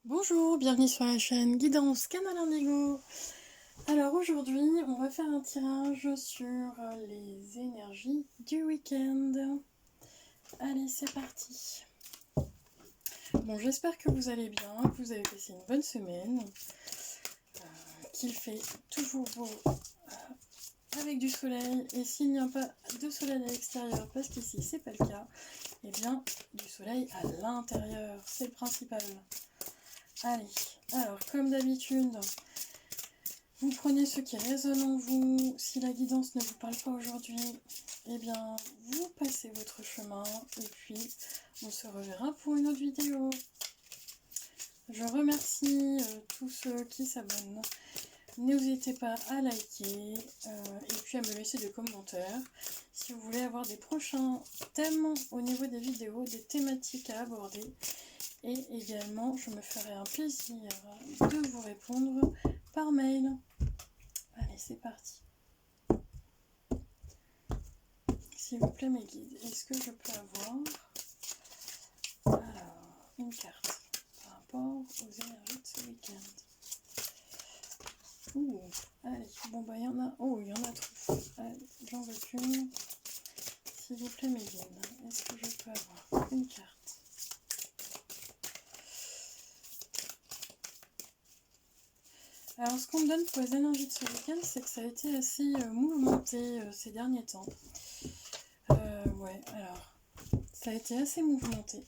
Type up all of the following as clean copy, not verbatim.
Bonjour, bienvenue sur la chaîne Guidance Canal Indigo. Alors aujourd'hui, on va faire un tirage sur les énergies du week-end. Allez, c'est parti. Bon, j'espère que vous allez bien, que vous avez passé une bonne semaine, qu'il fait toujours beau avec du soleil. Et s'il n'y a pas de soleil à l'extérieur, parce qu'ici c'est pas le cas, eh bien du soleil à l'intérieur, c'est le principal. Allez, alors comme d'habitude, vous prenez ce qui résonne en vous. Si la guidance ne vous parle pas aujourd'hui, eh bien, vous passez votre chemin et puis on se reverra pour une autre vidéo. Je remercie tous ceux qui s'abonnent. N'hésitez pas à liker et puis à me laisser des commentaires. Si vous voulez avoir des prochains thèmes au niveau des vidéos, des thématiques à aborder. Et également, je me ferai un plaisir de vous répondre par mail. Allez, c'est parti. S'il vous plaît, mes guides, est-ce que je peux avoir alors une carte par rapport aux énergies de ce week-end? Ouh, allez, bon bah il y en a. Oh, il y en a trop. Allez, j'en veux qu'une. S'il vous plaît, mes guides, est-ce que je peux avoir une carte? Alors, ce qu'on me donne pour les énergies de ce week-end, c'est que ça a été assez mouvementé ces derniers temps. Ouais, alors, ça a été assez mouvementé.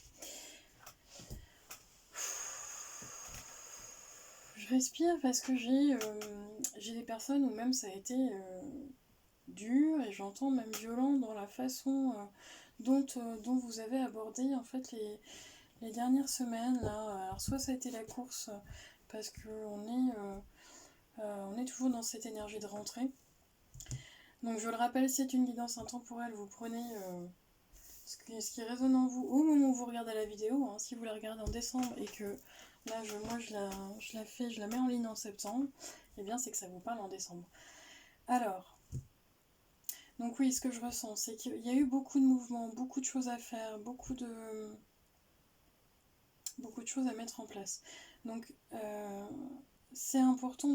Je respire parce que j'ai des personnes où même ça a été dur et j'entends même violent dans la façon dont vous avez abordé en fait les dernières semaines là. Alors soit ça a été la course parce on est toujours dans cette énergie de rentrée. Donc je le rappelle, c'est une guidance intemporelle, vous prenez ce qui résonne en vous au moment où vous regardez la vidéo. Hein. Si vous la regardez en décembre et que là je la mets en ligne en septembre, et bien c'est que ça vous parle en décembre. Alors, donc oui, ce que je ressens, c'est qu'il y a eu beaucoup de mouvements, beaucoup de choses à faire, beaucoup de choses à mettre en place. Donc c'est important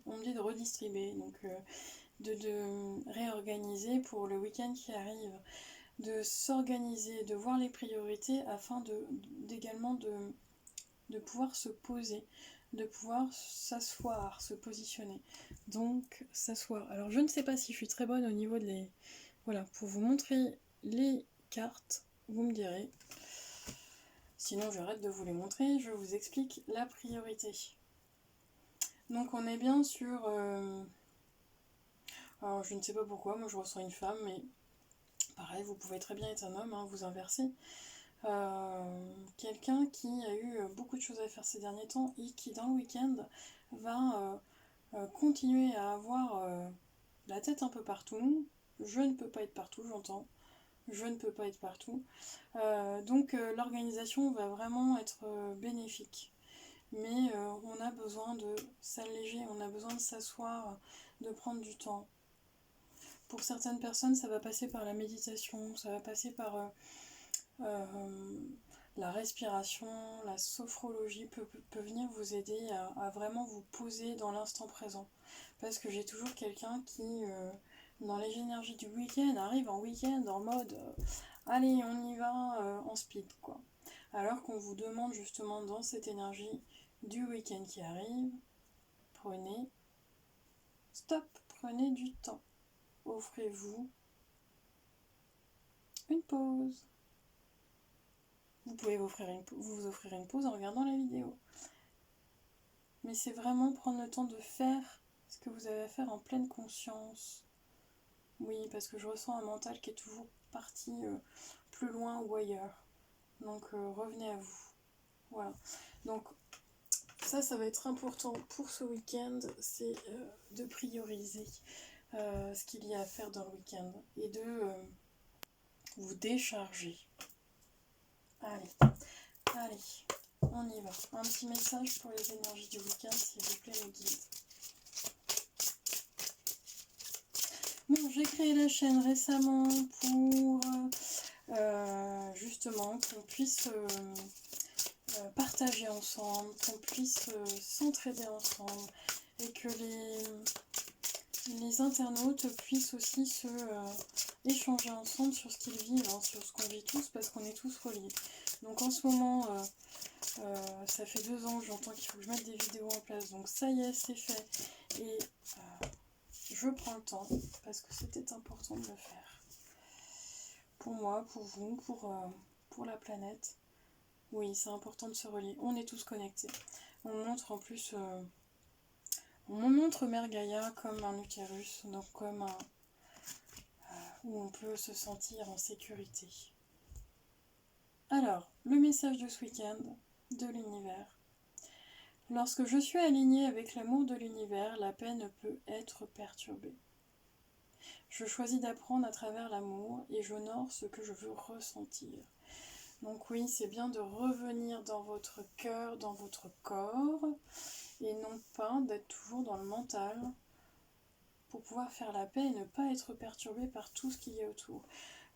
on me dit de redistribuer, donc de réorganiser pour le week-end qui arrive, de s'organiser, de voir les priorités afin d'également de pouvoir se poser, de pouvoir s'asseoir, se positionner. Donc s'asseoir. Alors je ne sais pas si je suis très bonne au niveau de les... Voilà, pour vous montrer les cartes, vous me direz. Sinon j'arrête de vous les montrer, je vous explique la priorité. Donc on est bien sur... Alors je ne sais pas pourquoi, moi je ressens une femme, mais pareil, vous pouvez très bien être un homme, hein, vous inversez. Quelqu'un qui a eu beaucoup de choses à faire ces derniers temps et qui dans le week-end va continuer à avoir la tête un peu partout. Je ne peux pas être partout, j'entends. Je ne peux pas être partout. Donc l'organisation va vraiment être bénéfique. Mais on a besoin de s'alléger, on a besoin de s'asseoir, de prendre du temps. Pour certaines personnes, ça va passer par la méditation, ça va passer par la respiration, la sophrologie peut venir vous aider à vraiment vous poser dans l'instant présent. Parce que j'ai toujours quelqu'un qui, dans les énergies du week-end, arrive en week-end en mode allez, on y va en speed, quoi. Alors qu'on vous demande justement dans cette énergie du week-end qui arrive, prenez stop, prenez du temps. Offrez-vous une pause. Vous pouvez vous offrir une pause en regardant la vidéo. Mais c'est vraiment prendre le temps de faire ce que vous avez à faire en pleine conscience. Oui, parce que je ressens un mental qui est toujours parti plus loin ou ailleurs. Donc revenez à vous. Voilà. Donc ça va être important pour ce week-end, c'est de prioriser ce qu'il y a à faire dans le week-end et de vous décharger. Allez, on y va. Un petit message pour les énergies du week-end, s'il vous plaît, mes guides. Bon, j'ai créé la chaîne récemment pour justement qu'on puisse partager ensemble, qu'on puisse s'entraider ensemble et que les internautes puissent aussi se échanger ensemble sur ce qu'ils vivent, hein, sur ce qu'on vit tous, parce qu'on est tous reliés. Donc en ce moment, ça fait 2 ans que j'entends qu'il faut que je mette des vidéos en place, donc ça y est, c'est fait. Et je prends le temps, parce que c'était important de le faire. Pour moi, pour vous, pour la planète. Oui, c'est important de se relier. On est tous connectés. On montre en plus... on montre Mère Gaïa comme un utérus, donc comme un... où on peut se sentir en sécurité. Alors, le message de ce week-end de l'univers. Lorsque je suis alignée avec l'amour de l'univers, la paix ne peut être perturbée. Je choisis d'apprendre à travers l'amour et j'honore ce que je veux ressentir. Donc oui, c'est bien de revenir dans votre cœur, dans votre corps, et non pas d'être toujours dans le mental pour pouvoir faire la paix et ne pas être perturbé par tout ce qu'il y a autour.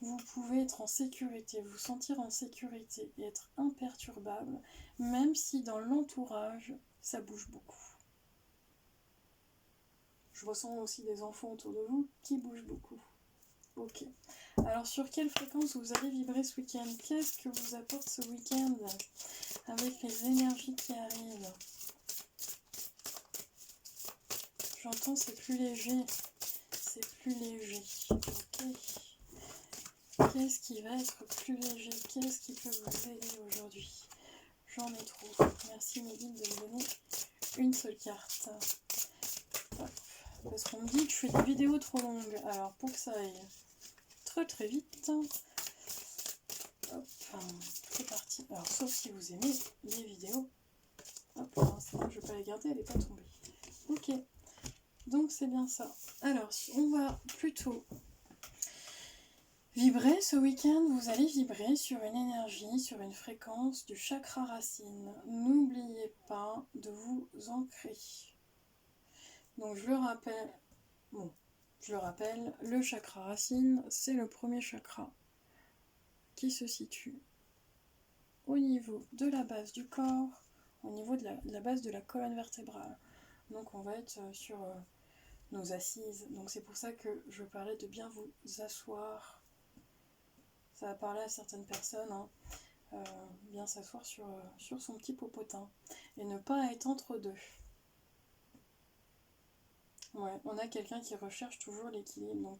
Vous pouvez être en sécurité, vous sentir en sécurité et être imperturbable, même si dans l'entourage, ça bouge beaucoup. Je ressens aussi des enfants autour de vous qui bougent beaucoup. Ok. Alors sur quelle fréquence vous allez vibrer ce week-end? Qu'est-ce que vous apporte ce week-end avec les énergies qui arrivent? J'entends c'est plus léger. C'est plus léger. Ok. Qu'est-ce qui va être plus léger? Qu'est-ce qui peut vous aider aujourd'hui? J'en ai trop. Merci mes guides de me donner une seule carte. Hop. Parce qu'on me dit que je fais des vidéos trop longues. Alors pour que ça aille très vite. Hop. C'est parti. Alors sauf si vous aimez les vidéos. Hop. C'est bon, je ne vais pas les garder, elle n'est pas tombée. Ok. Donc c'est bien ça. Alors on va plutôt... vibrer ce week-end, vous allez vibrer sur une énergie, sur une fréquence du chakra racine. N'oubliez pas de vous ancrer. Donc je le rappelle, le chakra racine, c'est le premier chakra qui se situe au niveau de la base du corps, au niveau de la base de la colonne vertébrale. Donc on va être sur nos assises. Donc c'est pour ça que je parlais de bien vous asseoir. Ça va parler à certaines personnes, hein. Bien s'asseoir sur son petit popotin et ne pas être entre deux. Ouais, on a quelqu'un qui recherche toujours l'équilibre, donc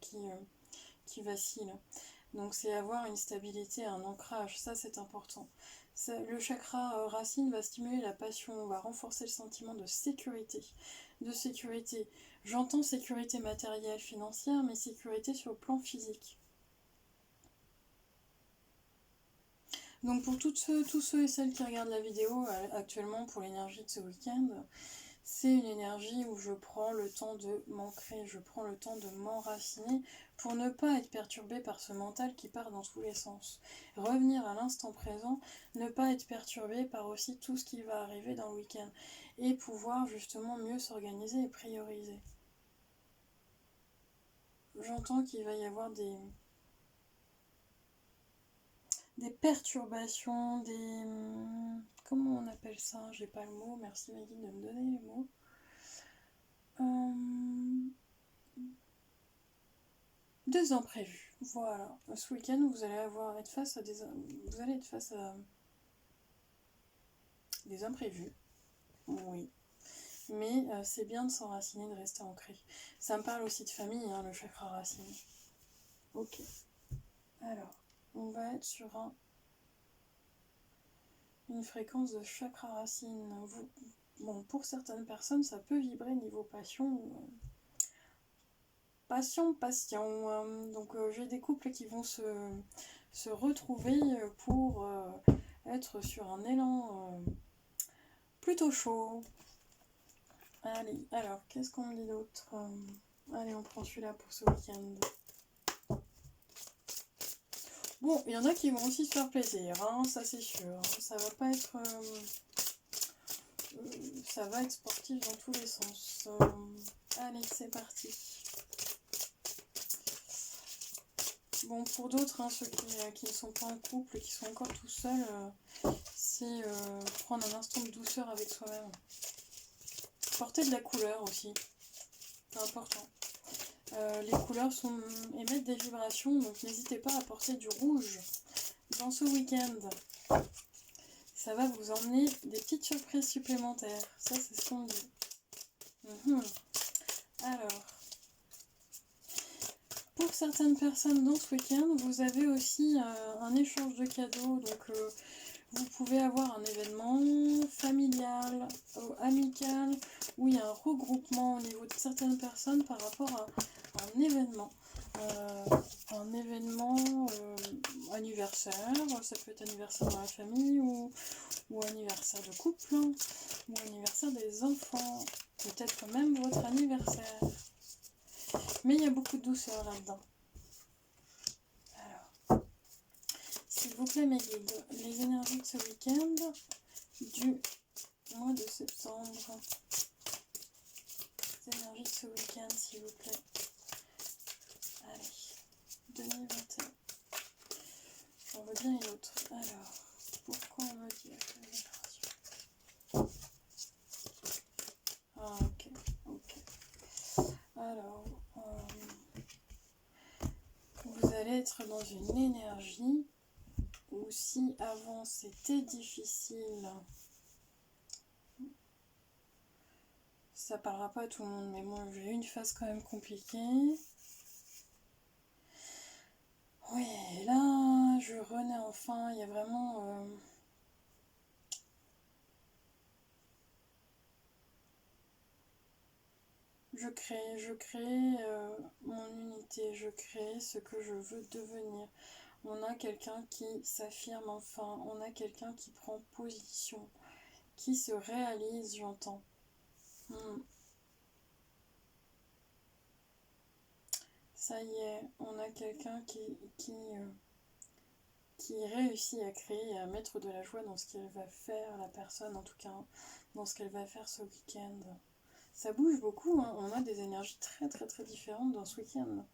qui vacille. Donc c'est avoir une stabilité, un ancrage, ça c'est important. Le chakra racine va stimuler la passion, va renforcer le sentiment de sécurité. J'entends sécurité matérielle, financière, mais sécurité sur le plan physique. Donc pour tous ceux et celles qui regardent la vidéo actuellement pour l'énergie de ce week-end, c'est une énergie où je prends le temps de m'ancrer, je prends le temps de m'enraciner pour ne pas être perturbé par ce mental qui part dans tous les sens. Revenir à l'instant présent, ne pas être perturbé par aussi tout ce qui va arriver dans le week-end et pouvoir justement mieux s'organiser et prioriser. J'entends qu'il va y avoir des perturbations, comment on appelle ça? J'ai pas le mot, merci Maggie de me donner les mots. Des imprévus, voilà. Ce week-end, vous allez être face à des imprévus, oui. Mais c'est bien de s'enraciner, de rester ancré. Ça me parle aussi de famille, hein, le chakra racine. Ok. Alors, on va être sur une fréquence de chakra racine. Bon, pour certaines personnes, ça peut vibrer niveau passion. Passion. Donc j'ai des couples qui vont se retrouver pour être sur un élan plutôt chaud. Allez, alors, qu'est-ce qu'on me dit d'autre? Allez, on prend celui-là pour ce week-end. Bon, il y en a qui vont aussi se faire plaisir, hein, ça c'est sûr. Ça va pas être... ça va être sportif dans tous les sens. Allez, c'est parti. Bon, pour d'autres, hein, ceux qui ne sont pas en couple, qui sont encore tout seuls, c'est prendre un instant de douceur avec soi-même. Porter de la couleur aussi, c'est important. Les couleurs émettent des vibrations, donc n'hésitez pas à porter du rouge dans ce week-end. Ça va vous emmener des petites surprises supplémentaires. Ça, c'est ce qu'on dit. Alors, pour certaines personnes dans ce week-end, vous avez aussi un échange de cadeaux. Donc, vous pouvez avoir un événement familial, amical, où il y a un regroupement au niveau de certaines personnes par rapport à un événement. Anniversaire, ça peut être anniversaire dans la famille ou anniversaire de couple, ou anniversaire des enfants, peut-être même votre anniversaire. Mais il y a beaucoup de douceur là-dedans. Alors, s'il vous plaît mes guides, les énergies de ce week-end du mois de septembre. Les énergies de ce week-end, s'il vous plaît. Allez, 2021. J'en veux bien une autre. Alors, pourquoi on me dit ah, ok. Alors, vous allez être dans une énergie où si avant c'était difficile, ça parlera pas à tout le monde, mais moi j'ai eu une phase quand même compliquée. Oui, là je renais enfin, il y a vraiment... Je crée mon unité, je crée ce que je veux devenir. On a quelqu'un qui s'affirme enfin, on a quelqu'un qui prend position, qui se réalise, j'entends. Ça y est, on a quelqu'un qui réussit à créer et à mettre de la joie dans ce qu'elle va faire, la personne en tout cas, dans ce qu'elle va faire ce week-end. Ça bouge beaucoup, hein. On a des énergies très très très différentes dans ce week-end,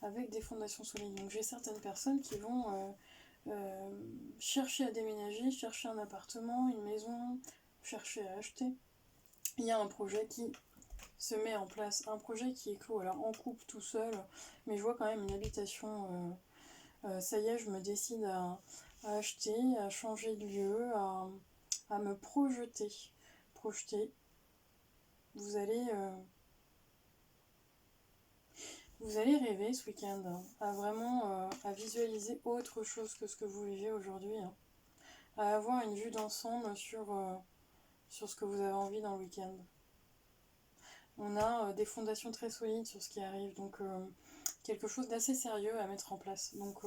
avec des fondations solides. Donc j'ai certaines personnes qui vont chercher à déménager, chercher un appartement, une maison, chercher à acheter. Il y a un projet qui se met en place, un projet qui est clos, alors en couple, tout seul, mais je vois quand même une habitation, ça y est, je me décide à acheter, à changer de lieu, à me projeter. Vous allez rêver ce week-end, hein, à vraiment à visualiser autre chose que ce que vous vivez aujourd'hui, hein, à avoir une vue d'ensemble sur ce que vous avez envie dans le week-end. On a des fondations très solides sur ce qui arrive, donc quelque chose d'assez sérieux à mettre en place. Donc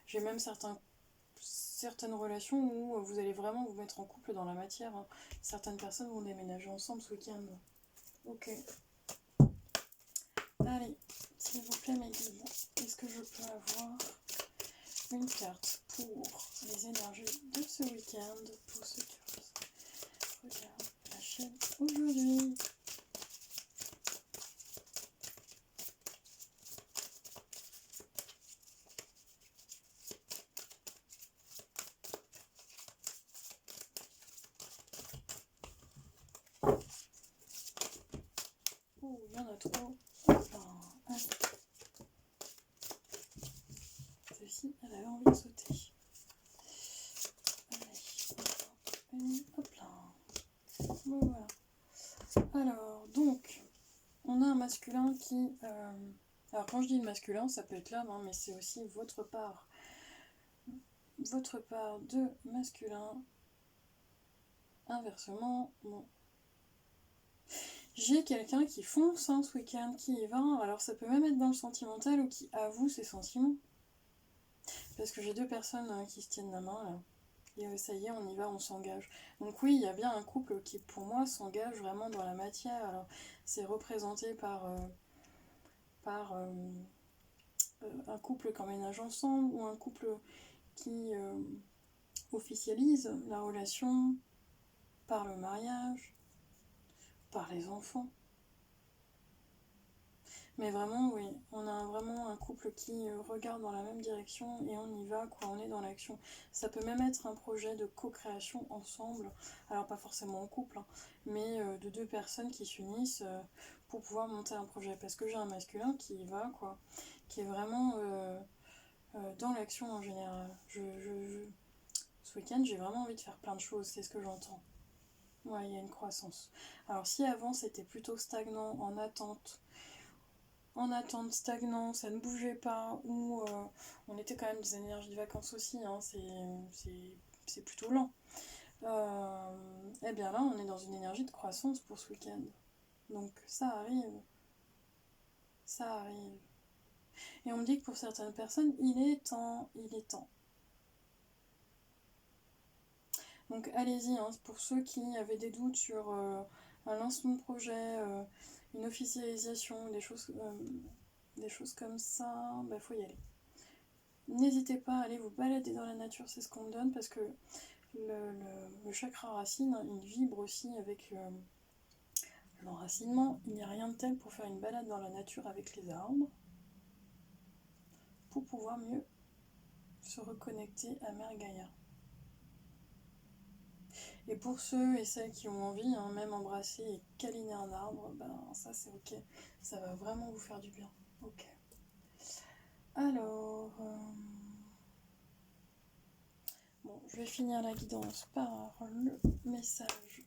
j'ai même certaines relations où vous allez vraiment vous mettre en couple dans la matière, hein. Certaines personnes vont déménager ensemble ce week-end. Ok. Allez, s'il vous plaît mes guides, est-ce que je peux avoir une carte pour les énergies de ce week-end pour ceux qui regardent la chaîne aujourd'hui? Oh, il y en a trop. Celle-ci, elle avait envie de sauter. Allez, hop là. Voilà. Alors, donc, on a un masculin qui... alors, quand je dis le masculin, ça peut être l'homme, hein, mais c'est aussi votre part. Votre part de masculin. Inversement, bon. J'ai quelqu'un qui fonce ce week-end, qui y va. Alors, ça peut même être dans le sentimental ou qui avoue ses sentiments. Parce que j'ai deux personnes qui se tiennent la main, là. Et ça y est, on y va, on s'engage. Donc oui, il y a bien un couple qui, pour moi, s'engage vraiment dans la matière. Alors, c'est représenté par un couple qui emménage ensemble ou un couple qui officialise la relation par le mariage, par les enfants. Mais vraiment, oui, on a vraiment un couple qui regarde dans la même direction et on y va, quoi, on est dans l'action. Ça peut même être un projet de co-création ensemble, alors pas forcément en couple, hein, mais de deux personnes qui s'unissent pour pouvoir monter un projet. Parce que j'ai un masculin qui y va, quoi, qui est vraiment dans l'action en général. Ce week-end, j'ai vraiment envie de faire plein de choses, c'est ce que j'entends. Ouais, il y a une croissance. Alors si avant c'était plutôt stagnant, en attente, stagnant, ça ne bougeait pas, ou on était quand même des énergies de vacances aussi, hein, c'est plutôt lent. Et bien là, on est dans une énergie de croissance pour ce week-end. Donc ça arrive, ça arrive. Et on me dit que pour certaines personnes, il est temps, il est temps. Donc allez-y, hein, pour ceux qui avaient des doutes sur un lancement de projet, une officialisation, des choses comme ça, bah faut y aller. N'hésitez pas à aller vous balader dans la nature, c'est ce qu'on me donne, parce que le chakra racine, il vibre aussi avec l'enracinement. Il n'y a rien de tel pour faire une balade dans la nature avec les arbres, pour pouvoir mieux se reconnecter à Mère Gaïa. Et pour ceux et celles qui ont envie, hein, même embrasser et câliner un arbre, ben ça c'est ok, ça va vraiment vous faire du bien. Ok. Alors, bon, je vais finir la guidance par le message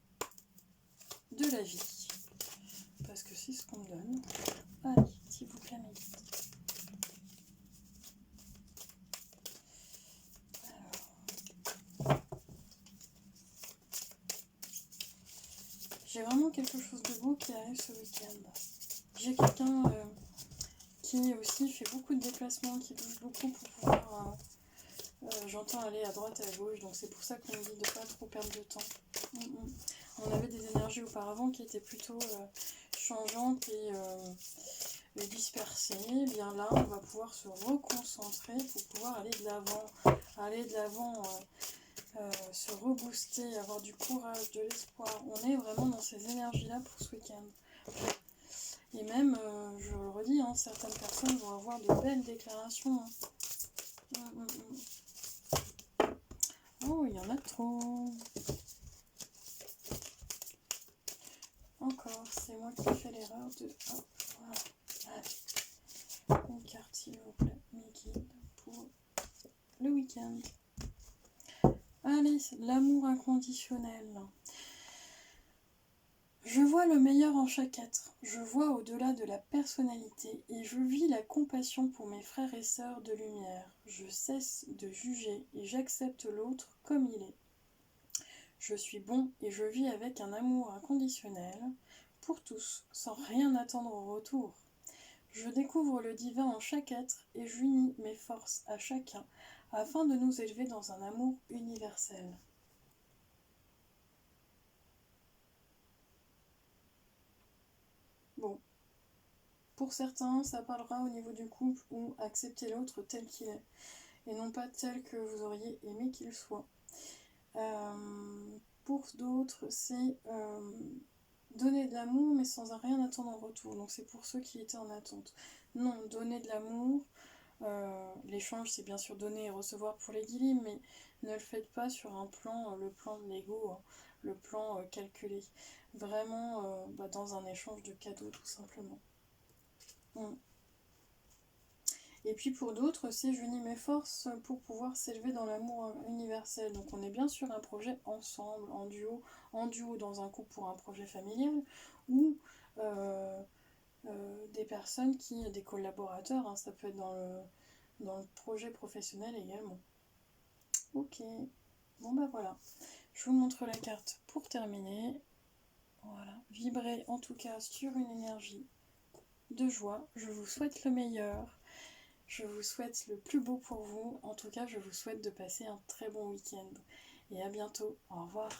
de la vie, parce que c'est ce qu'on me donne. Allez, s'il vous plaît, mes guides. J'ai vraiment quelque chose de beau qui arrive ce week-end. J'ai quelqu'un qui aussi fait beaucoup de déplacements, qui bouge beaucoup pour pouvoir... j'entends aller à droite et à gauche, donc c'est pour ça qu'on me dit de ne pas trop perdre de temps. On avait des énergies auparavant qui étaient plutôt changeantes et dispersées. Bien là, on va pouvoir se reconcentrer pour pouvoir aller de l'avant, se rebooster, avoir du courage, de l'espoir. On est vraiment dans ces énergies-là pour ce week-end. Et même, je le redis, hein, certaines personnes vont avoir de belles déclarations. Hein. Oh, il y en a trop. Encore, c'est moi qui fais l'erreur de... Oh, voilà. Allez. Une carte, s'il vous plaît, mes guides, pour le week-end. Allez, l'amour inconditionnel. Je vois le meilleur en chaque être, je vois au-delà de la personnalité et je vis la compassion pour mes frères et sœurs de lumière. Je cesse de juger et j'accepte l'autre comme il est. Je suis bon et je vis avec un amour inconditionnel pour tous, sans rien attendre en retour. Je découvre le divin en chaque être et j'unis mes forces à chacun afin de nous élever dans un amour universel. Bon, pour certains, ça parlera au niveau du couple ou accepter l'autre tel qu'il est et non pas tel que vous auriez aimé qu'il soit. Pour d'autres, c'est donner de l'amour mais sans rien attendre en retour. Donc c'est pour ceux qui étaient en attente. Non, donner de l'amour, l'échange c'est bien sûr donner et recevoir pour les guilis, mais ne le faites pas sur un plan, le plan de l'ego, hein, le plan calculé. Vraiment dans un échange de cadeaux tout simplement. Et puis pour d'autres, c'est j'unis mes forces pour pouvoir s'élever dans l'amour universel. Donc on est bien sur un projet ensemble, en duo dans un couple pour un projet familial, ou des personnes des collaborateurs, hein, ça peut être dans le projet professionnel également. Ok, bon bah voilà, je vous montre la carte pour terminer. Voilà, vibrez en tout cas sur une énergie de joie. Je vous souhaite le meilleur. Je vous souhaite le plus beau pour vous. En tout cas, je vous souhaite de passer un très bon week-end. Et à bientôt. Au revoir.